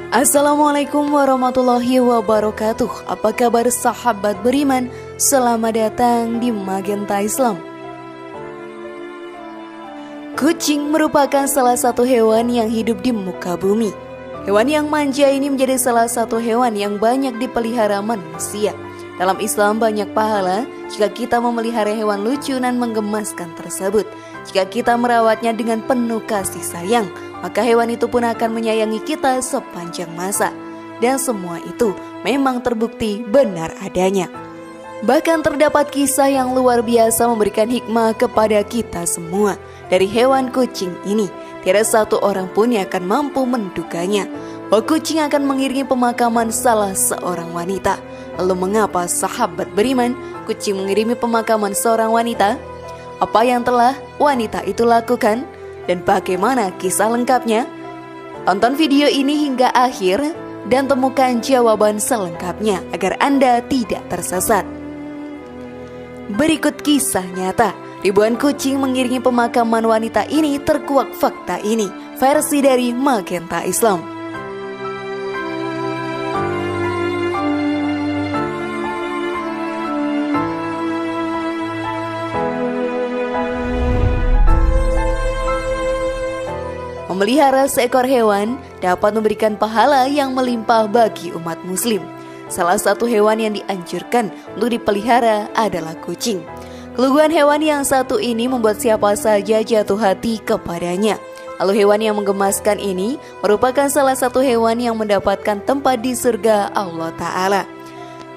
Assalamualaikum warahmatullahi wabarakatuh. Apa kabar sahabat beriman? Selamat datang di Magenta Islam. Kucing merupakan salah satu hewan yang hidup di muka bumi. Hewan yang manja ini menjadi salah satu hewan yang banyak dipelihara manusia. Dalam Islam banyak pahala jika kita memelihara hewan lucu dan menggemaskan tersebut. Jika kita merawatnya dengan penuh kasih sayang, maka hewan itu pun akan menyayangi kita sepanjang masa. Dan semua itu memang terbukti benar adanya. Bahkan terdapat kisah yang luar biasa memberikan hikmah kepada kita semua. Dari hewan kucing ini, tiada satu orang pun yang akan mampu menduganya bahwa kucing akan mengiringi pemakaman salah seorang wanita. Lalu mengapa sahabat beriman kucing mengiringi pemakaman seorang wanita? Apa yang telah wanita itu lakukan? Dan bagaimana kisah lengkapnya? Tonton video ini hingga akhir dan temukan jawaban selengkapnya agar Anda tidak tersesat. Berikut kisah nyata. Ribuan kucing mengiringi pemakaman wanita ini, terkuak fakta ini. Versi dari Magenta Islam. Memelihara seekor hewan dapat memberikan pahala yang melimpah bagi umat muslim. Salah satu hewan yang dianjurkan untuk dipelihara adalah kucing. Keluhuan hewan yang satu ini membuat siapa saja jatuh hati kepadanya. Lalu hewan yang menggemaskan ini merupakan salah satu hewan yang mendapatkan tempat di surga Allah Ta'ala.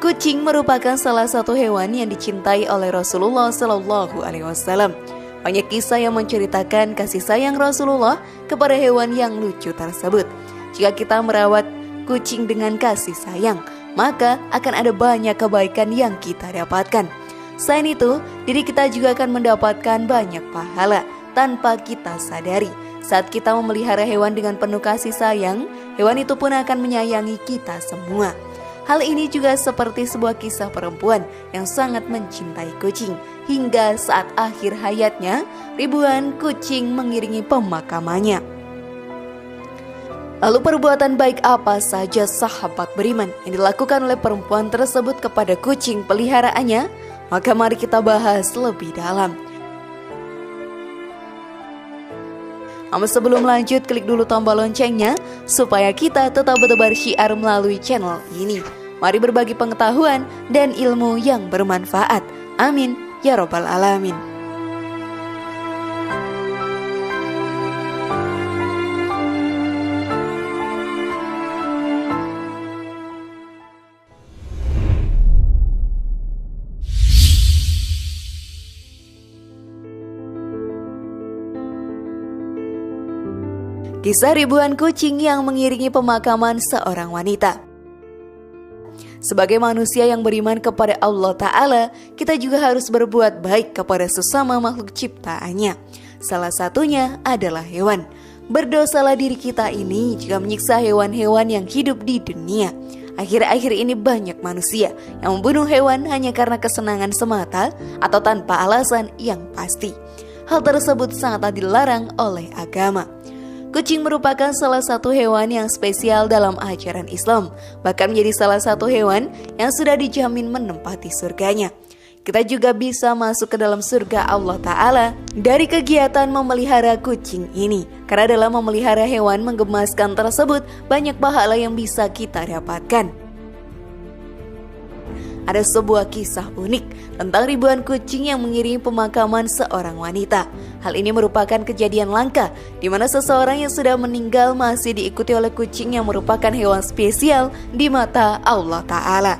Kucing merupakan salah satu hewan yang dicintai oleh Rasulullah SAW. Banyak kisah yang menceritakan kasih sayang Rasulullah kepada hewan yang lucu tersebut. Jika kita merawat kucing dengan kasih sayang, maka akan ada banyak kebaikan yang kita dapatkan. Selain itu, diri kita juga akan mendapatkan banyak pahala tanpa kita sadari. Saat kita memelihara hewan dengan penuh kasih sayang, hewan itu pun akan menyayangi kita semua. Hal ini juga seperti sebuah kisah perempuan yang sangat mencintai kucing. Hingga saat akhir hayatnya, ribuan kucing mengiringi pemakamannya. Lalu perbuatan baik apa saja sahabat beriman yang dilakukan oleh perempuan tersebut kepada kucing peliharaannya? Maka mari kita bahas lebih dalam. Namun sebelum lanjut, klik dulu tombol loncengnya supaya kita tetap bertebar syiar melalui channel ini. Mari berbagi pengetahuan dan ilmu yang bermanfaat. Amin ya Rabbal Alamin. Kisah ribuan kucing yang mengiringi pemakaman seorang wanita. Sebagai manusia yang beriman kepada Allah Ta'ala, kita juga harus berbuat baik kepada sesama makhluk ciptaannya. Salah satunya adalah hewan. Berdosalah diri kita ini jika menyiksa hewan-hewan yang hidup di dunia. Akhir-akhir ini banyak manusia yang membunuh hewan hanya karena kesenangan semata atau tanpa alasan yang pasti. Hal tersebut sangatlah dilarang oleh agama. Kucing merupakan salah satu hewan yang spesial dalam ajaran Islam, bahkan menjadi salah satu hewan yang sudah dijamin menempati surganya. Kita juga bisa masuk ke dalam surga Allah Ta'ala dari kegiatan memelihara kucing ini. Karena dalam memelihara hewan menggemaskan tersebut, banyak pahala yang bisa kita dapatkan. Ada sebuah kisah unik tentang ribuan kucing yang mengiringi pemakaman seorang wanita. Hal ini merupakan kejadian langka di mana seseorang yang sudah meninggal masih diikuti oleh kucing yang merupakan hewan spesial di mata Allah Ta'ala.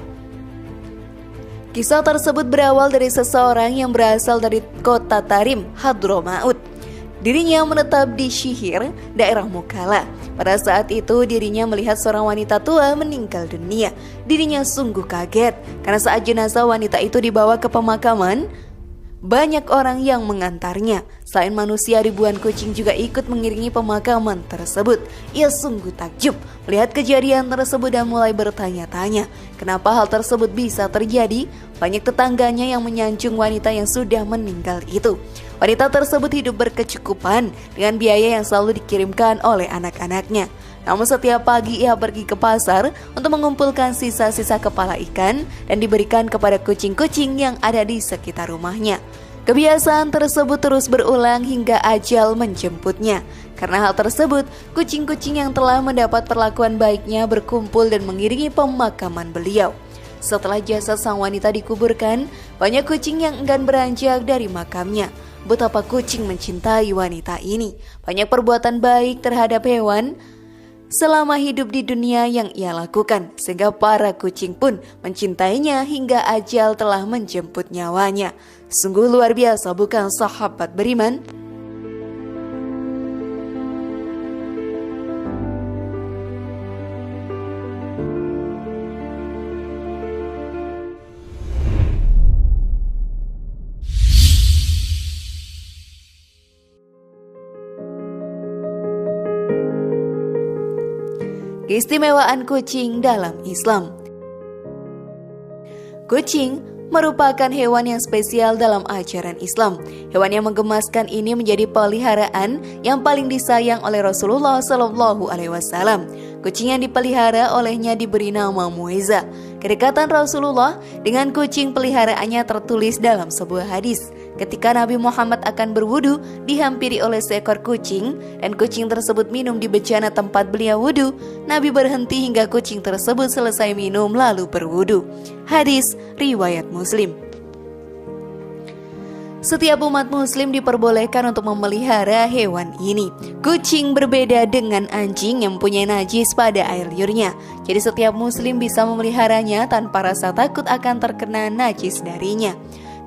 Kisah tersebut berawal dari seseorang yang berasal dari kota Tarim, Hadramaut. Dirinya menetap di Syihir, daerah Mukalla. Pada saat itu dirinya melihat seorang wanita tua meninggal dunia. Dirinya sungguh kaget karena saat jenazah wanita itu dibawa ke pemakaman, banyak orang yang mengantarnya. Selain manusia, ribuan kucing juga ikut mengiringi pemakaman tersebut. Ia sungguh takjub melihat kejadian tersebut dan mulai bertanya-tanya kenapa hal tersebut bisa terjadi. Banyak tetangganya yang menyanjung wanita yang sudah meninggal itu. Wanita tersebut hidup berkecukupan dengan biaya yang selalu dikirimkan oleh anak-anaknya. Namun setiap pagi ia pergi ke pasar untuk mengumpulkan sisa-sisa kepala ikan dan diberikan kepada kucing-kucing yang ada di sekitar rumahnya. Kebiasaan tersebut terus berulang hingga ajal menjemputnya. Karena hal tersebut, kucing-kucing yang telah mendapat perlakuan baiknya berkumpul dan mengiringi pemakaman beliau. Setelah jasad sang wanita dikuburkan, banyak kucing yang enggan beranjak dari makamnya. Betapa kucing mencintai wanita ini. Banyak perbuatan baik terhadap hewan selama hidup di dunia yang ia lakukan, sehingga para kucing pun mencintainya hingga ajal telah menjemput nyawanya. Sungguh luar biasa, bukan sahabat beriman? Keistimewaan kucing dalam Islam. Kucing merupakan hewan yang spesial dalam ajaran Islam. Hewan yang menggemaskan ini menjadi peliharaan yang paling disayang oleh Rasulullah SAW. Kucing yang dipelihara olehnya diberi nama Muizzah. Kedekatan Rasulullah dengan kucing peliharaannya tertulis dalam sebuah hadis. Ketika Nabi Muhammad akan berwudu, dihampiri oleh seekor kucing dan kucing tersebut minum di bejana tempat beliau wudu. Nabi berhenti hingga kucing tersebut selesai minum lalu berwudu. Hadis riwayat Muslim. Setiap umat muslim diperbolehkan untuk memelihara hewan ini. Kucing berbeda dengan anjing yang mempunyai najis pada air liurnya. Jadi setiap muslim bisa memeliharanya tanpa rasa takut akan terkena najis darinya.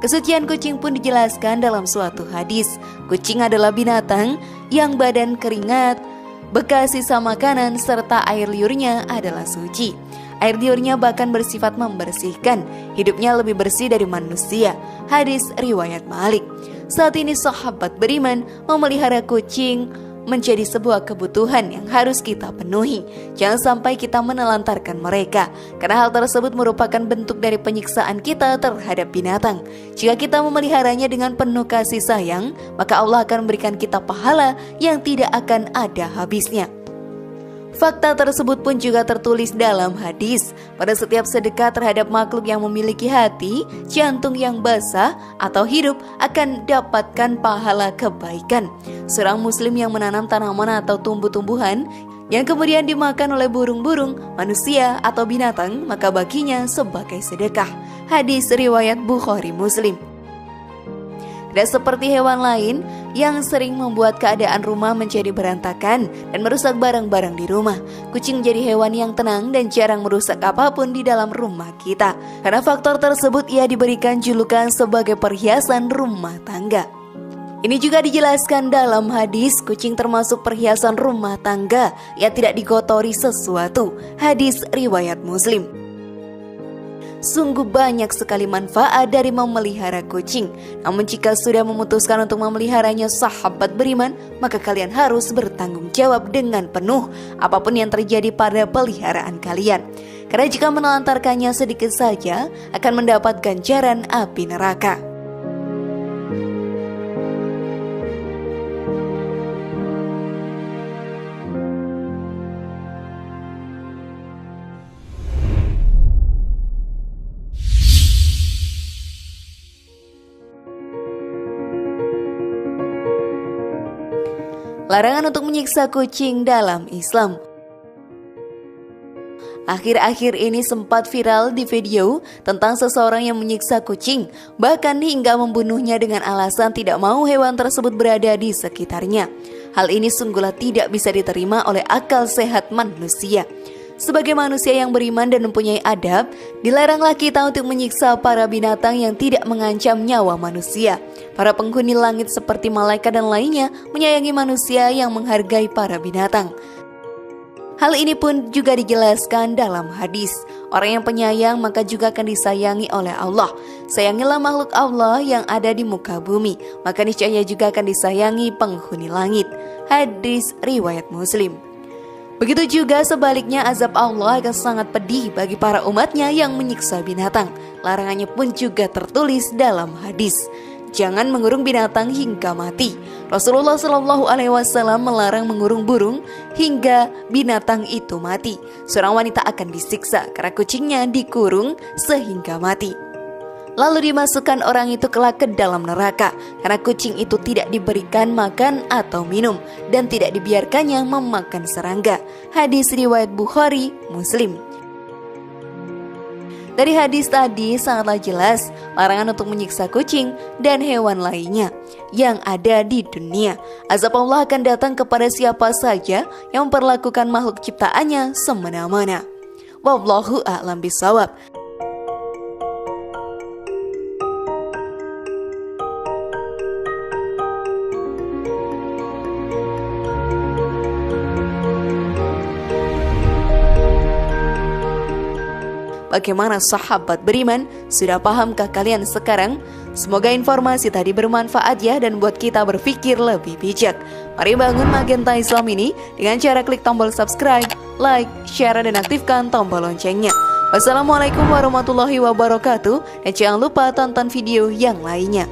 Kesucian kucing pun dijelaskan dalam suatu hadis. Kucing adalah binatang yang badan keringat, bekas sisa makanan serta air liurnya adalah suci. Air liurnya bahkan bersifat membersihkan. Hidupnya lebih bersih dari manusia. Hadis riwayat Malik. Saat ini sahabat beriman, memelihara kucing menjadi sebuah kebutuhan yang harus kita penuhi. Jangan sampai kita menelantarkan mereka, karena hal tersebut merupakan bentuk dari penyiksaan kita terhadap binatang. Jika kita memeliharanya dengan penuh kasih sayang, maka Allah akan memberikan kita pahala yang tidak akan ada habisnya. Fakta tersebut pun juga tertulis dalam hadis. Pada setiap sedekah terhadap makhluk yang memiliki hati, jantung yang basah atau hidup akan dapatkan pahala kebaikan. Seorang muslim yang menanam tanaman atau tumbuh-tumbuhan yang kemudian dimakan oleh burung-burung, manusia atau binatang, maka baginya sebagai sedekah. Hadis riwayat Bukhari Muslim. Tidak seperti hewan lain yang sering membuat keadaan rumah menjadi berantakan dan merusak barang-barang di rumah. Kucing menjadi hewan yang tenang dan jarang merusak apapun di dalam rumah kita. Karena faktor tersebut ia diberikan julukan sebagai perhiasan rumah tangga. Ini juga dijelaskan dalam hadis, kucing termasuk perhiasan rumah tangga yang tidak digotori sesuatu. Hadis riwayat Muslim. Sungguh banyak sekali manfaat dari memelihara kucing. Namun jika sudah memutuskan untuk memeliharanya sahabat beriman, maka kalian harus bertanggung jawab dengan penuh apapun yang terjadi pada peliharaan kalian. Karena jika menelantarkannya sedikit saja akan mendapat ganjaran api neraka. Larangan untuk menyiksa kucing dalam Islam. Akhir-akhir ini sempat viral di video tentang seseorang yang menyiksa kucing, bahkan hingga membunuhnya dengan alasan tidak mau hewan tersebut berada di sekitarnya. Hal ini sungguhlah tidak bisa diterima oleh akal sehat manusia. Sebagai manusia yang beriman dan mempunyai adab, dilaranglah kita untuk menyiksa para binatang yang tidak mengancam nyawa manusia. Para penghuni langit seperti malaikat dan lainnya menyayangi manusia yang menghargai para binatang. Hal ini pun juga dijelaskan dalam hadis. Orang yang penyayang maka juga akan disayangi oleh Allah. Sayangilah makhluk Allah yang ada di muka bumi, maka niscaya juga akan disayangi penghuni langit. Hadis riwayat Muslim. Begitu juga sebaliknya, azab Allah akan sangat pedih bagi para umatnya yang menyiksa binatang. Larangannya pun juga tertulis dalam hadis. Jangan mengurung binatang hingga mati. Rasulullah SAW melarang mengurung burung hingga binatang itu mati. Seorang wanita akan disiksa karena kucingnya dikurung sehingga mati. Lalu dimasukkan orang itu kelak ke dalam neraka karena kucing itu tidak diberikan makan atau minum dan tidak dibiarkannya memakan serangga. Hadis riwayat Bukhari, Muslim. Dari hadis tadi sangatlah jelas larangan untuk menyiksa kucing dan hewan lainnya yang ada di dunia. Azab Allah akan datang kepada siapa saja yang memperlakukan makhluk ciptaannya semena-mena. Wallahu a'lam bishawab. Bagaimana sahabat beriman? Sudah pahamkah kalian sekarang? Semoga informasi tadi bermanfaat ya dan buat kita berpikir lebih bijak. Mari bangun Magenta Islam ini dengan cara klik tombol subscribe, like, share, dan aktifkan tombol loncengnya. Wassalamualaikum warahmatullahi wabarakatuh. Dan jangan lupa tonton video yang lainnya.